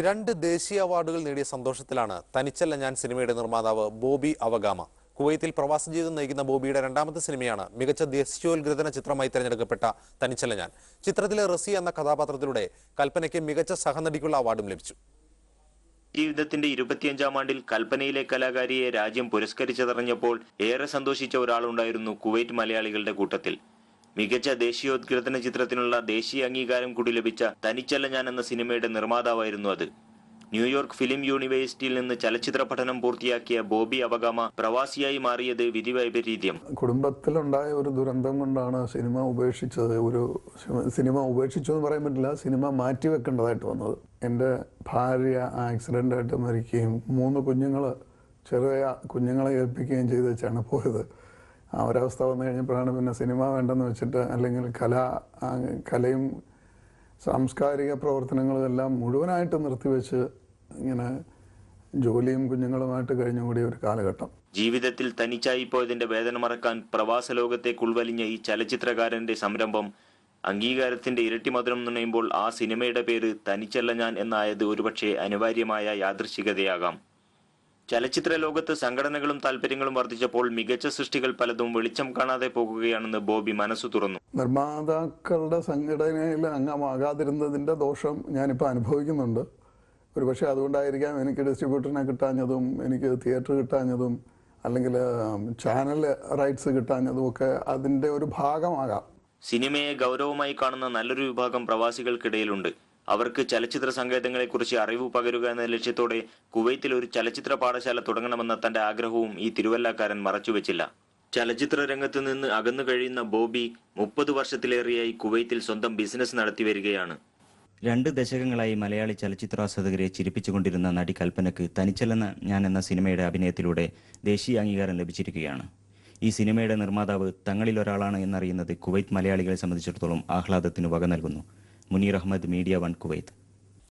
രണ്ട് ദേശീയ അവാർഡുകൾ നേടിയ സന്തോഷത്തിലാണ് തനിച്ചല്ല ഞാൻ സിനിമയുടെ നിർമ്മാതാവ് ബോബി അവഗാമ. കുവൈത്തിൽ പ്രവാസ ജീവിതം നയിക്കുന്ന ബോബിയുടെ രണ്ടാമത്തെ സിനിമയാണ് മികച്ച ദേശീയോദ്ഗ്രഥന ചിത്രമായി തിരഞ്ഞെടുക്കപ്പെട്ട തനിച്ചല്ല ഞാൻ. ചിത്രത്തിലെ റസി എന്ന കഥാപാത്രത്തിലൂടെ കൽപ്പനയ്ക്ക് മികച്ച സഹനടിക്കുള്ള അവാർഡും ലഭിച്ചു. ജീവിതത്തിന്റെ 25ാം ആണ്ടിൽ കൽപ്പനയിലെ കലാകാരിയെ രാജ്യം പുരസ്കരിച്ചതറിഞ്ഞപ്പോൾ ഏറെ സന്തോഷിച്ച ഒരാളുണ്ടായിരുന്നു കുവൈറ്റ് മലയാളികളുടെ കൂട്ടത്തിൽ. മികച്ച ദേശീയോദ്ഗ്രഥന ചിത്രത്തിനുള്ള ദേശീയ അംഗീകാരം കൂടി ലഭിച്ച തനിച്ചല്ല ഞാൻ എന്ന സിനിമയുടെ നിർമ്മാതാവായിരുന്നു അത്. ന്യൂയോർക്ക് ഫിലിം യൂണിവേഴ്സിറ്റിയിൽ നിന്ന് ചലച്ചിത്ര പഠനം പൂർത്തിയാക്കിയ ബോബി അവഗാമ പ്രവാസിയായി മാറിയത് വിധിവൈപരീത്യം. കുടുംബത്തിലുണ്ടായ ഒരു ദുരന്തം കൊണ്ടാണ് സിനിമ ഉപേക്ഷിച്ചത്. സിനിമ ഉപേക്ഷിച്ചു എന്ന് പറയാൻ പറ്റില്ല, സിനിമ മാറ്റിവെക്കേണ്ടതായിട്ട് വന്നത്. എൻ്റെ ഭാര്യ ആക്സിഡൻ്റായിട്ട് മരിക്കുകയും 3 ചെറിയ കുഞ്ഞുങ്ങളെ ഏൽപ്പിക്കുകയും ചെയ്ത് വെച്ചാണ് പോയത്. ആ ഒരവസ്ഥ വന്നു കഴിഞ്ഞപ്പോഴാണ് പിന്നെ സിനിമ വേണ്ടെന്ന് വെച്ചിട്ട്, അല്ലെങ്കിൽ കലയും സാംസ്കാരിക പ്രവർത്തനങ്ങളും എല്ലാം മുഴുവനായിട്ട് നിർത്തിവെച്ച് ഇങ്ങനെ ജോലിയും കുഞ്ഞുങ്ങളുമായിട്ട് കഴിഞ്ഞുകൂടിയ ഒരു കാലഘട്ടം. ജീവിതത്തിൽ തനിച്ചായി പോയതിന്റെ വേദന മറക്കാൻ പ്രവാസ ലോകത്തേക്ക് ഉൾവലിഞ്ഞ ഈ ചലച്ചിത്രകാരന്റെ സംരംഭം അംഗീകാരത്തിന്റെ ഇരട്ടി മധുരം നുണയുമ്പോൾ ആ സിനിമയുടെ പേര് തനിച്ചല്ല ഞാൻ എന്നായത് ഒരുപക്ഷെ അനിവാര്യമായ യാദൃശ്ചികതയാകാം. ചലച്ചിത്ര ലോകത്ത് സംഘടനകളും താല്പര്യങ്ങളും വർദ്ധിച്ചപ്പോൾ മികച്ച സൃഷ്ടികൾ പലതും വെളിച്ചം കാണാതെ പോകുകയാണെന്ന് ബോബി മനസ്സു തുറന്നു. നിർമ്മാതാക്കളുടെ സംഘടനയിൽ അംഗമാകാതിരുന്നതിൻ്റെ ദോഷം ഞാനിപ്പോൾ അനുഭവിക്കുന്നുണ്ട്. ഒരുപക്ഷെ അതുകൊണ്ടായിരിക്കാം എനിക്ക് ഡിസ്ട്രിബ്യൂട്ടറിനെ കിട്ടാഞ്ഞതും, എനിക്ക് തിയേറ്റർ കിട്ടാഞ്ഞതും, അല്ലെങ്കിൽ ചാനൽ റൈറ്റ്സ് കിട്ടാഞ്ഞതും ഒക്കെ അതിൻ്റെ ഒരു ഭാഗമാകാം. സിനിമയെ ഗൗരവമായി കാണുന്ന നല്ലൊരു വിഭാഗം പ്രവാസികൾക്കിടയിലുണ്ട്. അവർക്ക് ചലച്ചിത്ര സങ്കേതങ്ങളെക്കുറിച്ച് അറിവ് പകരുക എന്ന ലക്ഷ്യത്തോടെ കുവൈത്തിൽ ഒരു ചലച്ചിത്ര പാഠശാല തുടങ്ങണമെന്ന തന്റെ ആഗ്രഹവും ഈ തിരുവല്ലക്കാരൻ മറച്ചുവെച്ചില്ല. ചലച്ചിത്ര രംഗത്ത് നിന്ന് അകന്നു കഴിയുന്ന ബോബി 30 വർഷത്തിലേറെയായി കുവൈത്തിൽ സ്വന്തം ബിസിനസ് നടത്തി വരികയാണ്. 2 ദശകങ്ങളായി മലയാളി ചലച്ചിത്രാസ്വാദകരെ ചിരിപ്പിച്ചുകൊണ്ടിരുന്ന നടി കൽപ്പനയ്ക്ക് തനിച്ചല്ല ഞാൻ എന്ന സിനിമയുടെ അഭിനയത്തിലൂടെ ദേശീയ അംഗീകാരം ലഭിച്ചിരിക്കുകയാണ്. ഈ സിനിമയുടെ നിർമ്മാതാവ് തങ്ങളിൽ ഒരാളാണ് എന്നറിയുന്നത് കുവൈറ്റ് മലയാളികളെ സംബന്ധിച്ചിടത്തോളം ആഹ്ലാദത്തിന് വക നൽകുന്നു. Muneer Ahammed, media 1 Kuwait.